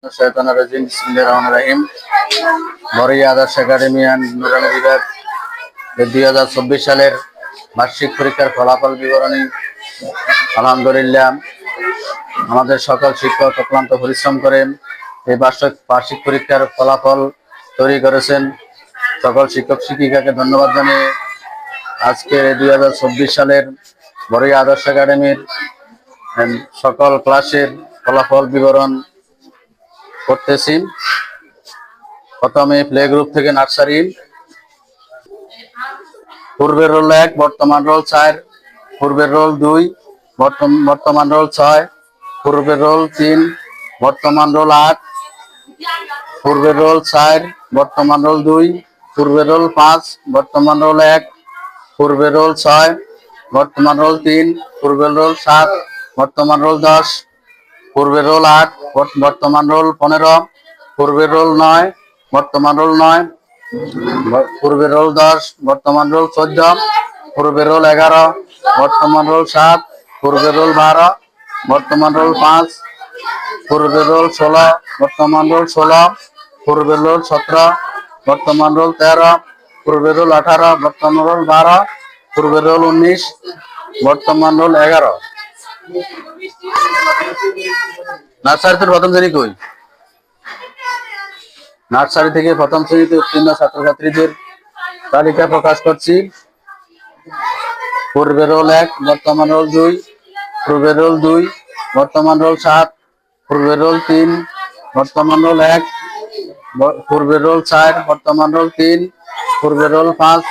बिस्मिल्लाहिर्रहमानिर्रहीम। বড়ই আদর্শ একাডেমি অ্যান্ড নুরানি বিভাগ 2024 সালের বার্ষিক পরীক্ষার ফলাফল বিবরণী। আলহামদুলিল্লাহ, আমাদের সকল শিক্ষক অক্লান্ত পরিশ্রম করে এই বার্ষিক পরীক্ষার ফলাফল তৈরি করেছেন। সকল শিক্ষক শিক্ষিকাকে ধন্যবাদ জানিয়ে আজকে 2024 সালের বড়ই আদর্শ একাডেমির সকল ক্লাসের ফলাফল বিবরণ করতেছি। প্রথমে প্লে গ্রুপ থেকে নার্সারি। পূর্বের রোল 1, বর্তমান রোল 4, পূর্বের রোল 2, বর্তমান রোল 6, পূর্বের রোল 3, বর্তমান রোল 8, পূর্বের রোল 4, বর্তমান রোল 2, পূর্বের রোল 5, বর্তমান রোল 1, পূর্বের রোল 6, বর্তমান রোল 3, পূর্বের রোল 7, বর্তমান রোল 10, পূর্বের রোল 8, বর্তমান রোল 15, পূর্বের রোল 9, বর্তমান রোল 9, পূর্বের রোল 10, বর্তমান রোল 14, পূর্বের রোল 11, বর্তমান রোল 7, পূর্বের রোল 12, বর্তমান রোল 5, পূর্বের রোল 16, বর্তমান রোল 16, পূর্বের রোল 17, বর্তমান রোল 13, পূর্বের রোল 18, বর্তমান রোল 12, পূর্বের রোল 19, বর্তমান রোল 11। নার্সারিতে প্রথম শ্রেণী কই? নার্সারি থেকে প্রথম শ্রেণীতে উত্তীর্ণ ছাত্রছাত্রীদের তালিকা প্রকাশ করছি। পূর্বের রোল 1, বর্তমান রোল 2, পূর্বের রোল 2, বর্তমান রোল 7, পূর্বের রোল 3, বর্তমান রোল 1, পূর্বের রোল 4, বর্তমান রোল 3, পূর্বের রোল 5,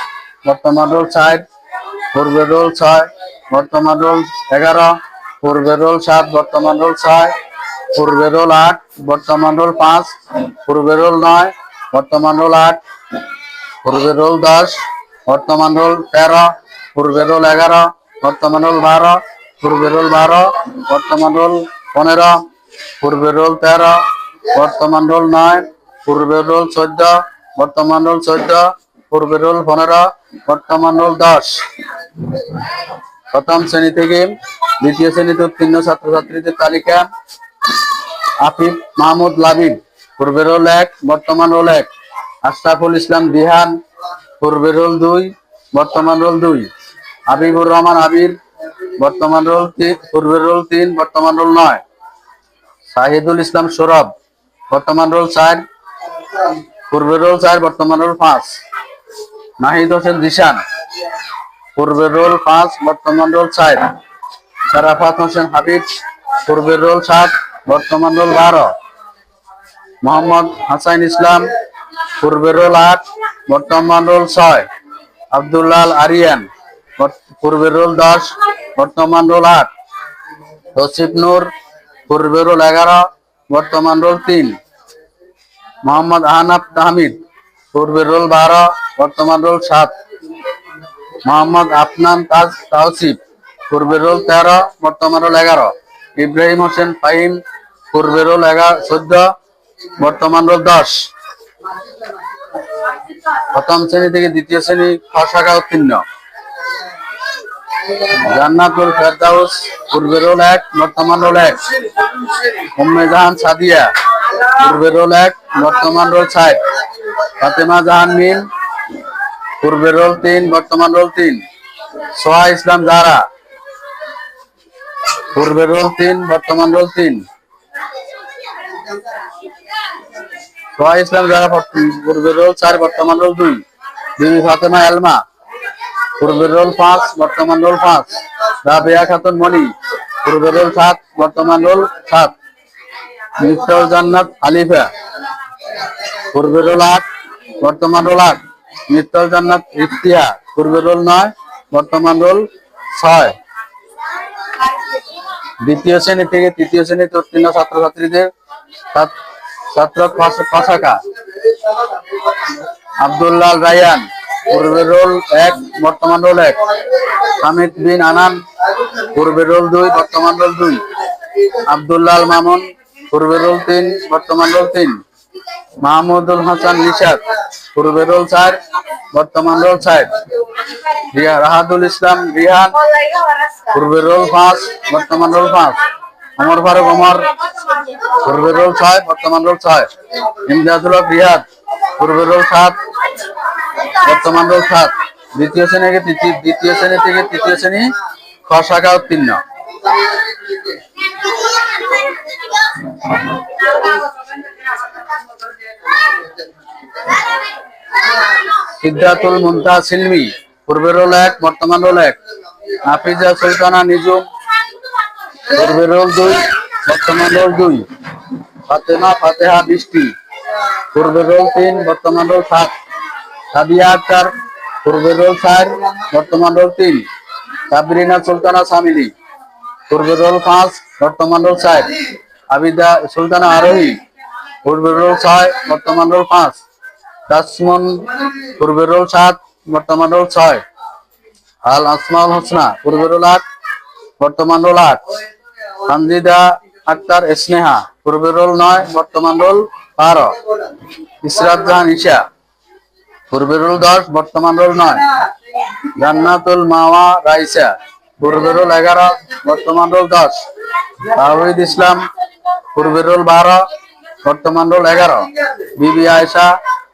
বর্তমান রোল 4, পূর্বের রোল 6, বর্তমান রোল 11, পূর্বের রোল 7, বর্তমান রোল 6, পূর্বের রোল 8, বর্তমান রোল 5, পূর্বের রোল 9, বর্তমান রোল 8, পূর্বের রোল 10, বর্তমান রোল 13, পূর্বের রোল 11, বর্তমান রোল 12, পূর্বের রোল 12, বর্তমান রোল 15, পূর্বের রোল 13, বর্তমান রোল 9, পূর্বের রোল 14, বর্তমান রোল 14, পূর্বের রোল 15, বর্তমান রোল 10। প্রথম শ্রেণী থেকে দ্বিতীয় শ্রেণীতে উত্তীর্ণ ছাত্রছাত্রীদের তালিকা। আফিফ মাহমুদ লাবিব, পূর্বের রোল 1, বর্তমান রোল 1, আশরাফুল ইসলাম দিহান, পূর্বের রোল 2, বর্তমান রোল 2, হাবিবুর রহমান আবির, বর্তমান রোল 3, পূর্বের রোল 3, বর্তমান রোল 9, শাহিদুল ইসলাম সৌরভ, বর্তমান রোল 4, পূর্বের রোল 4, বর্তমান রোল 5, নাহিদ হোসেন জিশান, পূর্বের রোল 5, বর্তমান রোল 4, শারাফাত হোসেন হাবিব, পূর্বের রোল 7, বর্তমান রোল 12, মোহাম্মদ হাসান ইসলাম, পূর্বের রোল 8, বর্তমান রোল 6, আব্দুল্লাহ আরিয়ান, পূর্বের রোল 10, বর্তমান রোল 8, তৌসিফ নূর, পূর্বের রোল 11, বর্তমান রোল 3, মোহাম্মদ আহনাফ তাহমিদ, পূর্বের রোল 12, বর্তমান রোল 7, মোহাম্মদ আফনান তাজ তাওসিফ, পূর্বের রোল 13, বর্তমান রোল 11, ইব্রাহিম হোসেন ফাহিম, পূর্বের রোল 14, বর্তমান রোল 10। প্রথম শ্রেণী থেকে দ্বিতীয় শ্রেণী খ শাখা উত্তীর্ণ। জান্নাতুল ফেরদাউস, পূর্বের রোল 1, বর্তমান রোল 1, উম্মে জাহান সাদিয়া, পূর্বের রোল 1, বর্তমান রোল 4, ফাতেমা জাহান মিম, পূর্বের রোল 3, বর্তমান রোল 3, সোহা ইসলাম জারা, পূর্বের রোল 3, বর্তমান রোল 3, সোহা ইসলাম জারা, পূর্বের রোল 4, বর্তমান রোল 2, বিবি ফাতেমা এলমা, পূর্বের রোল 5, বর্তমান রোল 5, রাবেয়া খাতুন মনি, পূর্বের রোল 7, বর্তমান রোল 7, মিফতাহুল জান্নাত আলিফা, পূর্বের রোল 8, বর্তমান রোল 8, মিফতাহুল জান্নাত ইফতিহা, পূর্বের রোল 9, বর্তমান রোল 6। দ্বিতীয় শ্রেণী থেকে তৃতীয় শ্রেণীতে উত্তীর্ণ ছাত্রছাত্রীদের ছাত্র শাখা। আব্দুল্লাহ রায়ান, পূর্বের রোল 1, বর্তমান রোল 1, হামিদ বিন আনান, পূর্বের রোল 2, বর্তমান রোল 2, আব্দুল্লাহ মামুন, পূর্বের রোল 3, বর্তমান রোল 3, মাহমুদুল হাসান নিশাদ, পূর্বের রোল 4, বর্তমান রোল 4, রাহাদুল ইসলাম রিহান, পূর্বের রোল 5, বর্তমান রোল 5, ওমর ফারুক ওমর, পূর্বের রোল 6, বর্তমান রোল 6। ইমদাদুল হক রিয়াদ, পূর্বের রোল 7, বর্তমান রোল 7। দ্বিতীয় শ্রেণী থেকে তৃতীয় শ্রেণী খ শাখা উত্তীর্ণ। সিদ্ধাতুল মুনতাহা সিলমি, পূর্বের রোল 1, বর্তমান রোল 1। হাফিজা সুলতানা নিজুম, পূর্বের রোল 2, বর্তমান রোল 2। ফাতেমা ফাতেহা বৃষ্টি, পূর্বের রোল 3, বর্তমান রোল 7। সাদিয়া আক্তার, পূর্বের রোল 4, বর্তমান রোল 3। সাবরিনা সুলতানা সামিলি, পূর্বের রোল 5, বর্তমান রোল 4। আবিদা সুলতানা আরোহী, পূর্বের রোল 6, বর্তমান রোল 5। তাসমুন, পূর্বের রোল 7, বর্তমান রোল 6। আল আসমাউল হোসনা, পূর্বের রোল 8, বর্তমান রোল 8। সানজিদা আক্তার স্নেহা, পূর্বের রোল 9, বর্তমান রোল 12। ইসরাত জাহান ঈশা, পূর্বের রোল 10, বর্তমান রোল 9। জান্নাতুল মাওয়া রাইসা, পূর্বের রোল 11, বর্তমান রোল 10। তাওহীদ ইসলাম, পূর্বের রোল 12, বর্তমান রোল 11। বিবি আয়েশা,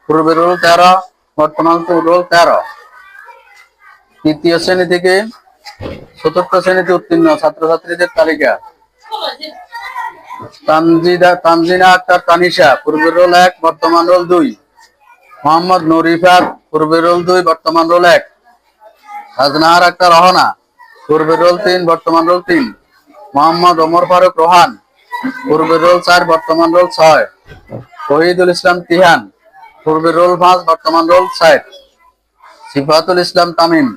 পূর্বের রোল 13, বর্তমান রোল 13। তৃতীয় শ্রেণী থেকে চতুর্থ শ্রেণীতে উত্তীর্ণ ছাত্রছাত্রীদের তালিকা। তানজিনা আক্তার তানিশা, পূর্বের রোল 1, বর্তমান রোল 2। মোহাম্মদ নূরিফাত, পূর্বের রোল 2, বর্তমান রোল 1। আজনাহার আক্তার রহনা, পূর্বের রোল 3, বর্তমান রোল 3। মোহাম্মদ ওমর ফারুক রোহান, পূর্বের রোল 4, বর্তমান রোল 6। শহীদুল ইসলাম তিহান, পূর্বের রোল 5, বর্তমান রোল 7। সিফাতুল ইসলাম তামিম,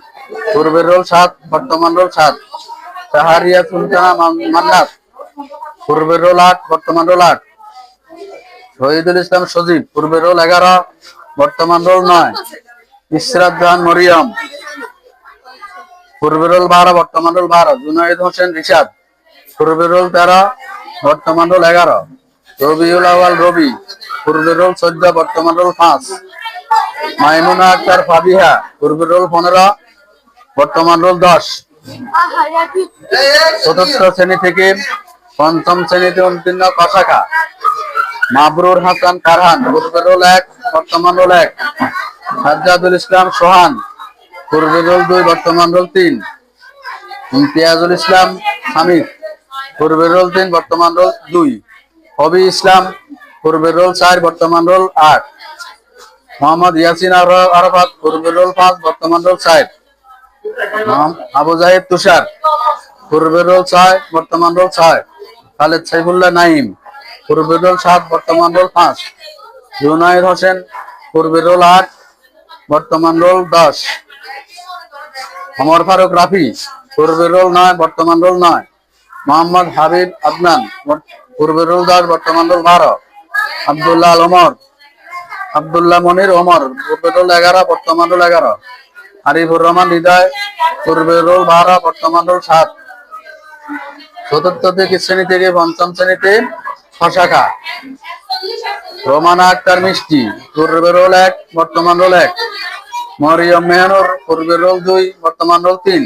পূর্বের রোল 7, বর্তমান রোল 7। শাহরিয়া সুলতানা মান্নাত, পূর্বের রোল 8, বর্তমান রোল 8। শহীদুল ইসলাম সজীব, পূর্বের রোল 11, বর্তমান রোল 9। ইসরাত জাহান মরিয়ম, পূর্বের রোল 12, বর্তমান রোল 12। জুনায়েদ হোসেন রিশাদ, পূর্বের রোল 13, বর্তমান রোল 11। রবিউল আওয়াল রবি, পূর্বের রোল 14, বর্তমান রোল 5। মাইমুনা আক্তার ফাবিহা, পূর্বের রোল 15, বর্তমান রোল 10। চতুর্থ শ্রেণী থেকে পঞ্চম শ্রেণীতে উত্তীর্ণ ক শাখা। মাবরুর হাসান ফারহান, পূর্বের রোল 1, বর্তমান রোল 1। সাজ্জাদুল ইসলাম সোহান, পূর্বের রোল 2, বর্তমান রোল 3। ইমতিয়াজুল ইসলাম হামিদ, পূর্বের রোল 3, বর্তমান রোল 2। হবি ইসলাম, পূর্বের রোল 4, বর্তমান রোল 8। মোহাম্মদ ইয়াসিন আরাফাত, পূর্বের রোল 5, বর্তমান রোল 4। আবু জাহিদ তুষার, পূর্বের রোল 6, বর্তমান রোল 6। খালেদ সাইফুল্লাহ নাইম, পূর্বের রোল 7, বর্তমান রোল 5। জুনায়েদ হোসেন, পূর্বের রোল 8, বর্তমান রোল 10। ওমর ফারুক রাফি, পূর্বের রোল 9, বর্তমান রোল 9। মোহাম্মদ হাবিব আদনান, পূর্বের রোল 10, বর্তমান রোল 12। আব্দুল্লাহ আল ওমর, আব্দুল্লাহ মনির ওমর, পূর্বের রোল 11, বর্তমান রোল 11। আরিফুর রহমান হৃদয়, পূর্বের রোল 12, বর্তমান রোল 7। চতুর্থ থেকে শ্রেণী থেকে পঞ্চম শ্রেণীতে ছ শাখা। রোমানা আক্তার মিষ্টি, পূর্বের রোল 1, বর্তমান রোল 1। মরিয়ম মেহনুর, পূর্বের রোল 2, বর্তমান রোল 3।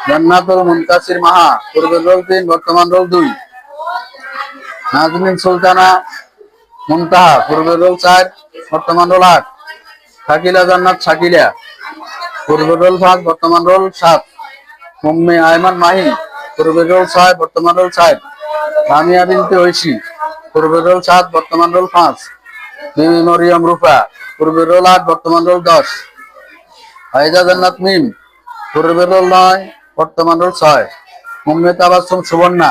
জান্নাতুল মুনতাসির মাহা, পূর্বের রোল 3, বর্তমান রোল 2। নাজমিন সুলতানা মুনতাহা, পূর্বের রোল 4, বর্তমান রোল 8। শাকিলা জান্নাত শাকিলা, পূর্বের রোল 5, বর্তমান রোল 7। উম্মে আয়মান মাহি, পূর্বের রোল 6, বর্তমান রোল 4। লামিয়া বিনতে ঐশী, পূর্বের রোল 7, বর্তমান রোল 5। বিবি মরিয়ম রূপা, পূর্বের রোল 8, বর্তমান রোল 10। ফাইজা জান্নাত মিম, পূর্বের রোল 9, বর্তমান রোল 6। উম্মে তাবাসসুম সুবর্ণা,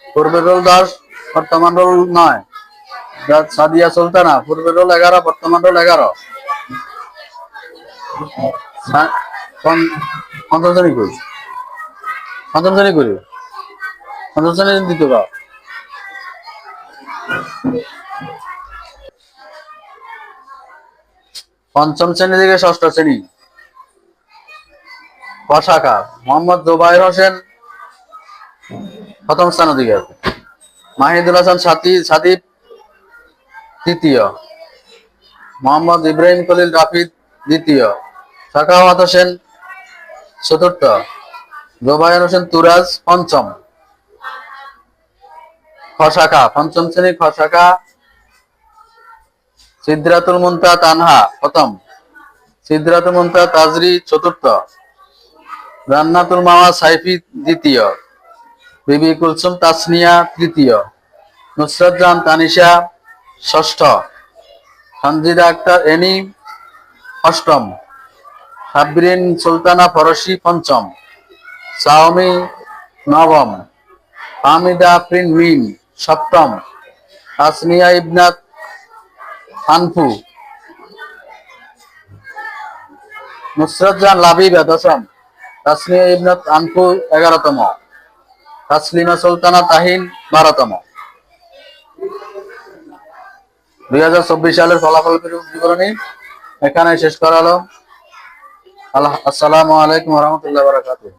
পূর্বের রোল 10, বর্তমান রোল 9। সাদিয়া সুলতানা, পূর্বের রোল 11, বর্তমান রোল 11। পঞ্চম শ্রেণী করি, পঞ্চম শ্রেণী করি, পঞ্চম শ্রেণী দ্বিতীয় গাও। পঞ্চম শ্রেণী থেকে ষষ্ঠ শ্রেণী ক শাখা। মোহাম্মদ জোবায়ের হোসেন প্রথম স্থান অধিকার। মাহিদুল হাসান সাদিব তৃতীয়। মোহাম্মদ ইব্রাহিম খলিল রাফিদ দ্বিতীয়। সাখাওয়াত হোসেন চতুর্থ। জোবায়ের হোসেন তুরাজ পঞ্চম। শাখা, পঞ্চম শ্রেণী খ শাখা সিদরাতুল মুনতাহা তানহা প্রথম, সিদরাতুল মুনতাহা তাজরি চতুর্থ, জান্নাতুল মাওয়া সাইফি দ্বিতীয়, বিবি কুলসুম তাসনিয়া তৃতীয়, নুসরাত জাহান তানিশা ষষ্ঠ, সঞ্জিদা আক্তার এনি অষ্টম, সাবরিন সুলতানা ফরসি পঞ্চম, সাওমি নবম, হামিদা আফরিন মিম সপ্তম, তাসনিয়া ইবনাত আনফু, নুসরাত জাহান লাবিবা দশম, তাসনিয়া ইবনাত আনফু 11তম, তাসলিমা সুলতানা তাহিন 12তম। 2024 সালের ফলাফল বিবরণী এখানে শেষ করা হলো। আসসালামু আলাইকুম ওয়া রাহমাতুল্লাহি ওয়া বারাকাতুহু।